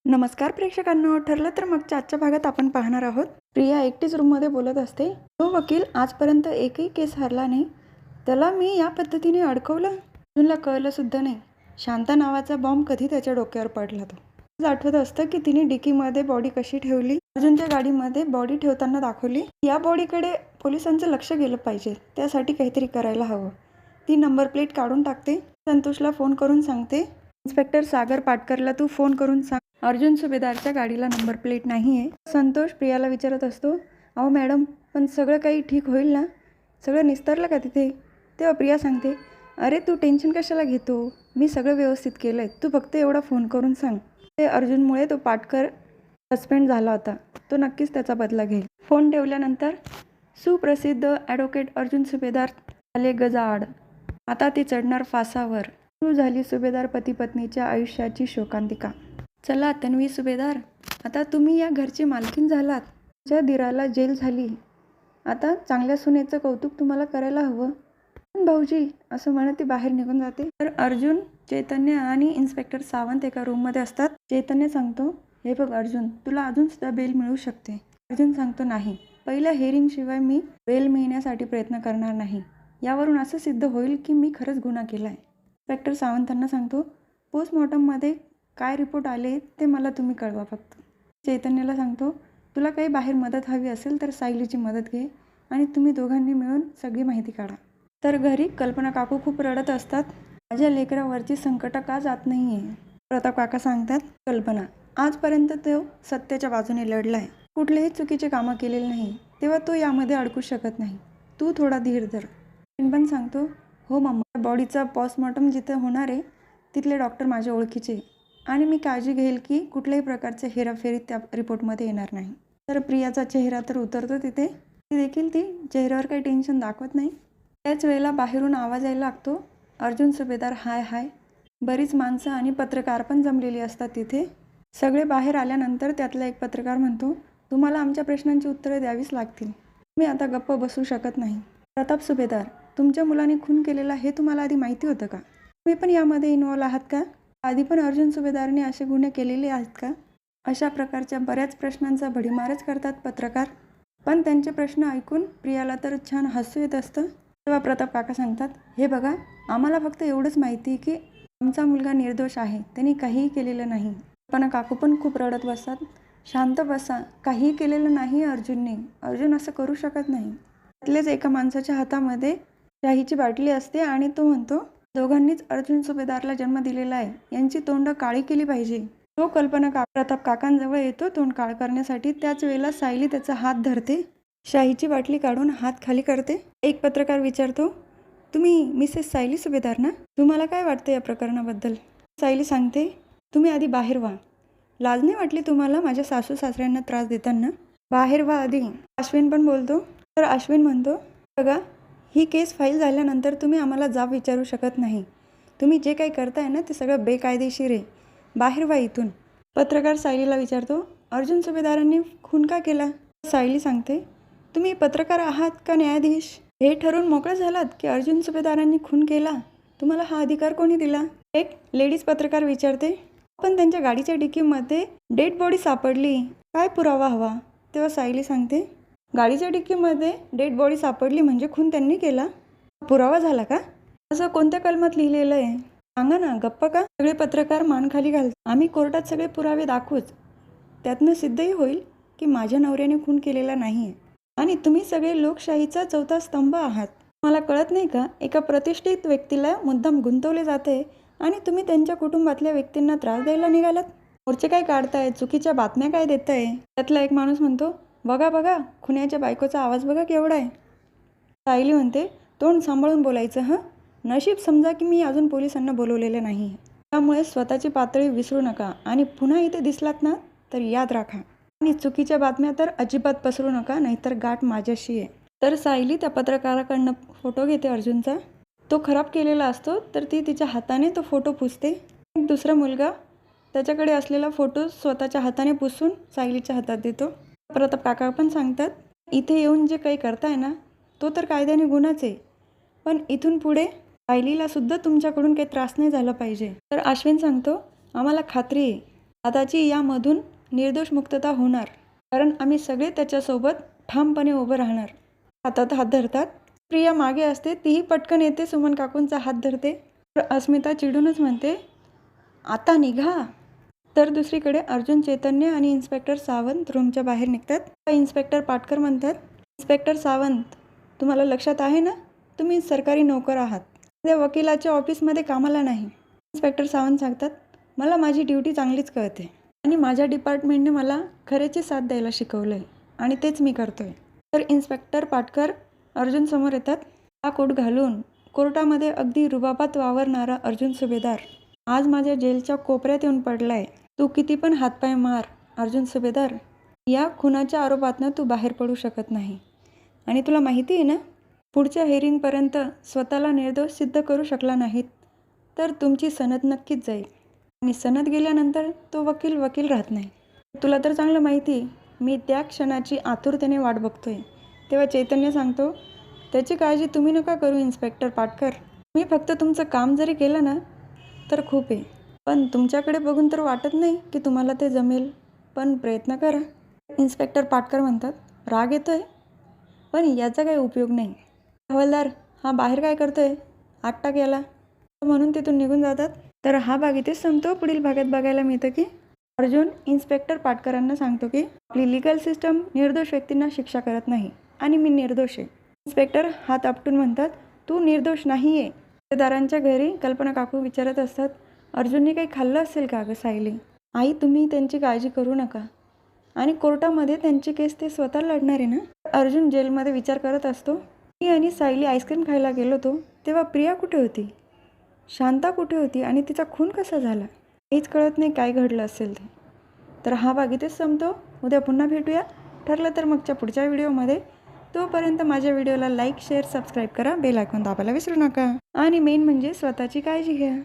नमस्कार प्रेक्षकांनो. ठरलं तर मगच्या आजच्या भागात आपण पाहणार आहोत. प्रिया एकटीच रूममध्ये बोलत असते. तो वकील आजपर्यंत एकही केस हरला नाही. त्याला मी या पद्धतीने अडकवलं. अर्जुनला कळलं सुद्धा नाही. शांता नावाचा बॉम्ब कधी त्याच्या डोक्यावर पडला. तो आठवत असतं की तिने डिकीमध्ये बॉडी कशी ठेवली. अर्जुनच्या गाडीमध्ये बॉडी ठेवताना दाखवली. या बॉडीकडे पोलिसांचं लक्ष गेलं पाहिजे. त्यासाठी काहीतरी करायला हवं. ती नंबर प्लेट काढून टाकते. संतोषला फोन करून सांगते, इन्स्पेक्टर सागर पाटकरला तू फोन करून सांग, अर्जुन सुभेदारच्या गाडीला नंबर प्लेट नाही आहे. संतोष प्रियाला विचारत असतो, अहो मॅडम, पण सगळं काही ठीक होईल ना? सगळं निस्तरलं का तिथे? तेव्हा प्रिया सांगते, अरे तू टेन्शन कशाला घेतो? मी सगळं व्यवस्थित केलं आहे. तू फक्त एवढा फोन करून सांग. ते अर्जुनमुळे तो पाटकर सस्पेंड झाला होता. तो नक्कीच त्याचा बदला घेईल. फोन ठेवल्यानंतर सुप्रसिद्ध ॲडव्होकेट अर्जुन सुभेदार झाले गजाआड. आता ती चढणार फासावर. सुरू झाली सुभेदार पती पत्नीच्या आयुष्याची शोकांतिका. चला तन्वी सुभेदार, आता तुम्ही या घरची मालकीण झालात. तुमच्या दिराला जेल झाली. आता चांगल्या सुनेचं कौतुक तुम्हाला करायला हवं. भाऊजी, असं म्हणत ती बाहेर निघून जाते. तर अर्जुन, चैतन्य आणि इन्स्पेक्टर सावंत एका रूममध्ये असतात. चैतन्य सांगतो, हे बघ अर्जुन, तुला अजून सुद्धा बेल मिळू शकते. अर्जुन सांगतो, नाही, पहिल्या हिअरिंगशिवाय मी बेल मिळण्यासाठी प्रयत्न करणार नाही. यावरून असं सिद्ध होईल की मी खरंच गुन्हा केला आहे. इन्स्पेक्टर सावंतांना सांगतो, पोस्टमॉर्टममध्ये काय रिपोर्ट आले ते मला तुम्ही कळवा फक्त. चैतन्याला सांगतो, तुला काही बाहेर मदत हवी असेल तर सायलीची मदत घे आणि तुम्ही दोघांनी मिळून सगळी माहिती काढा. तर घरी कल्पना काकू खूप रडत असतात. माझ्या लेकरावरची संकट का जात नाही आहे? प्रताप काका सांगतात, कल्पना, आजपर्यंत तो सत्याच्या बाजूने लढला आहे. कुठलेही चुकीचे कामं केलेले नाही. तेव्हा तो यामध्ये अडकू शकत नाही. तू थोडा धीर धर. पण सांगतो, हो मम्मा, बॉडीचा पोस्टमॉर्टम जिथे होणार आहे तिथले डॉक्टर माझ्या ओळखीचे आणि मी काळजी घेईल की कुठल्याही प्रकारचे हेराफेरी त्या रिपोर्टमध्ये येणार नाही. तर प्रियाचा चेहरा तर उतरतो तिथे. ती देखील ती चेहऱ्यावर काही टेन्शन दाखवत नाही. त्याच वेळेला बाहेरून आवाज यायला लागतो, अर्जुन सुभेदार हाय हाय. बरीच माणसं आणि पत्रकार पण जमलेली असतात तिथे. सगळे बाहेर आल्यानंतर त्यातला एक पत्रकार म्हणतो, तुम्हाला आमच्या प्रश्नांची उत्तरं द्यावीच लागतील. मी आता गप्प बसू शकत नाही. प्रताप सुभेदार, तुमच्या मुलाने खून केलेला हे तुम्हाला आधी माहिती होतं का? तुम्ही पण यामध्ये इन्व्हॉल्व आहात का? आधी पण अर्जुन सुभेदारने असे गुन्हे केलेले आहेत का? अशा प्रकारच्या बऱ्याच प्रश्नांचा भडीमारच करतात पत्रकार. पण त्यांचे प्रश्न ऐकून प्रियाला तर छान हसू येत असतं. तेव्हा प्रताप काका सांगतात, हे बघा, आम्हाला फक्त एवढंच माहिती की आमचा मुलगा निर्दोष आहे. त्यांनी काहीही केलेलं नाही. पण काकू पण खूप रडत बसतात. शांत बसा, काहीही केलेलं नाही अर्जुनने. अर्जुन असं करू शकत नाही. त्यातलेच एका माणसाच्या हातामध्ये शाहीची बाटली असते आणि तो म्हणतो, दोघांनीच अर्जुन सुभेदारला जन्म दिलेला आहे. यांची तोंड काळी केली पाहिजे. तो कल्पना प्रताप काकांजवळ येतो तोंड काळ करण्यासाठी. त्याच वेळेला सायली त्याचा हात धरते. शाहीची बाटली काढून हात खाली करते. एक पत्रकार विचारतो, तुम्ही मिसेस सायली सुभेदार ना? तुम्हाला काय वाटतं या प्रकरणाबद्दल? सायली सांगते, तुम्ही आधी बाहेर व्हा. लाज नाही वाटली तुम्हाला माझ्या सासू सासऱ्यांना त्रास देताना? बाहेर व्हा आधी. अश्विन पण बोलतो. तर अश्विन म्हणतो, बघा, ही केस फाईल झाल्यानंतर तुम्ही आम्हाला जाब विचारू शकत नाही. तुम्ही जे काही करताय ना ते सगळं बेकायदेशीर आहे. बाहेर व्हा इथून. पत्रकार सायलीला विचारतो, अर्जुन सुभेदारांनी खून का केला? सायली सांगते, तुम्ही पत्रकार आहात का न्यायाधीश? हे ठरवून मोकळं झालात की अर्जुन सुभेदारांनी खून केला? तुम्हाला हा अधिकार कोणी दिला? एक लेडीज पत्रकार विचारते, पण त्यांच्या गाडीच्या डिकीमध्ये डेड बॉडी सापडली, काय पुरावा हवा? तेव्हा सायली सांगते, गाडीच्या डिकीमध्ये डेड बॉडी सापडली म्हणजे खून त्यांनी केला? पुरावा झाला का? असं कोणत्या कलमात लिहिलेलं आहे? सांगा ना. गप्प का? सगळे पत्रकार मान खाली घालतात. आम्ही कोर्टात सगळे पुरावे दाखवूच. त्यातनं सिद्धही होईल की माझ्या नवऱ्याने खून केलेला नाही आहे आणि तुम्ही सगळे लोकशाहीचा चौथा स्तंभ आहात. मला कळत नाही का? एका प्रतिष्ठित व्यक्तीला मुद्दाम गुंतवले जाते आणि तुम्ही त्यांच्या कुटुंबातल्या व्यक्तींना त्रास द्यायला निघालात. मोर्चे काय काढताय? चुकीच्या बातम्या काय देताय? त्यातला एक माणूस म्हणतो, बघा बघा, खुन्याच्या बायकोचा आवाज बघा केवढा आहे. सायली म्हणते, तोंड सांभाळून बोलायचं हं. नशीब समजा की मी अजून पोलिसांना बोलवलेलं नाही. त्यामुळे स्वतःची पातळी विसरू नका आणि पुन्हा इथे दिसलात ना तर याद राखा. आणि चुकीच्या बातम्या तर अजिबात पसरू नका, नाहीतर गाठ माझ्याशी आहे. तर सायली त्या पत्रकाराकडनं फोटो घेते अर्जुनचा. तो खराब केलेला असतो तर ती तिच्या हाताने तो फोटो पुसते. एक दुसरा मुलगा त्याच्याकडे असलेला फोटो स्वतःच्या हाताने पुसून सायलीच्या हातात देतो. प्रताप काका पण सांगतात, इथे येऊन जे काही करताय ना तो तर कायद्याने गुन्हाच आहे. पण इथून पुढे सायलीला सुद्धा तुमच्याकडून काही त्रास नाही झाला पाहिजे. तर अश्विन सांगतो, आम्हाला खात्री आहे दादाची यामधून निर्दोष मुक्तता होणार, कारण आम्ही सगळे त्याच्यासोबत ठामपणे उभं राहणार. हातात हात धरतात. प्रिया मागे असते, तीही पटकन येते, सुमन काकूंचा हात धरते. तर अस्मिता चिडूनच म्हणते, आता निघा. तर दुसरीकडे अर्जुन, चैतन्य आणि इन्स्पेक्टर सावंत रूमच्या बाहेर निघतात. इन्स्पेक्टर पाटकर म्हणतात, इन्स्पेक्टर सावंत, तुम्हाला लक्षात आहे ना, तुम्ही सरकारी नोकर आहात, त्या वकिलाच्या ऑफिसमध्ये कामाला नाही. इन्स्पेक्टर सावंत सांगतात, मला माझी ड्युटी चांगलीच कळते आणि माझ्या डिपार्टमेंटने मला खऱ्याची साथ द्यायला शिकवलं आहे आणि तेच मी करतो आहे. तर इन्स्पेक्टर पाटकर अर्जुन समोर येतात. हा कोट घालून कोर्टामध्ये अगदी रुबाबात वावरणारा अर्जुन सुभेदार आज माझ्या जेलच्या कोपऱ्यात येऊन पडला आहे. तू किती पण हातपाय मार अर्जुन सुभेदार, या खुनाच्या आरोपातनं तू बाहेर पडू शकत नाही. आणि तुला माहिती आहे ना, पुढच्या हेअरिंगपर्यंत स्वतःला निर्दोष सिद्ध करू शकला नाहीत तर तुमची सनद नक्कीच जाईल आणि सनद गेल्यानंतर तो वकील राहत नाही. तुला तर चांगलं माहिती आहे, मी त्या क्षणाची आतुरतेने वाट बघतोय. तेव्हा चैतन्य सांगतो, त्याची काळजी तुम्ही नका करू इन्स्पेक्टर पाटकर, मी फक्त तुमचं काम जरी केलं ना तर खूप आहे. पण तुमच्याकडे बघून तर वाटत नाही की तुम्हाला ते जमेल, पण प्रयत्न करा. इन्स्पेक्टर पाटकर म्हणतात, राग येतोय पण याचा काही उपयोग नाही. हवालदार, हा बाहेर काय करतोय, आत टाक याला, म्हणून तिथून निघून जातात. तर हा भाग इथेच संपतो. पुढील भागात बघायला मिळतं की अर्जुन इन्स्पेक्टर पाटकरांना सांगतो की आपली लिगल सिस्टम निर्दोष व्यक्तींना शिक्षा करत नाही आणि मी निर्दोष आहे. इन्स्पेक्टर हात आपटून म्हणतात, तू निर्दोष नाही आहे. दारांच्या घरी कल्पना काकू विचारत असतात, अर्जुनने काही खाल्लं असेल का गं सायली? आई, तुम्ही त्यांची काळजी करू नका आणि कोर्टामध्ये त्यांची केस ते स्वतः लढणार आहे ना. अर्जुन जेलमध्ये विचार करत असतो, मी आणि सायली आईस्क्रीम खायला गेलो होतो तेव्हा प्रिया कुठे होती, शांता कुठे होती आणि तिचा खून कसा झाला, हेच कळत नाही काय घडलं असेल ते. तर हा भाग इथेच संपतो. उद्या पुन्हा भेटूया, ठरलं तर मगच्या पुढच्या व्हिडिओमध्ये. तोपर्यंत माझ्या व्हिडिओला लाईक, शेअर, सबस्क्राईब करा, बेल आयकॉन दाबायला विसरू नका आणि मेन म्हणजे स्वतःची काळजी घ्या.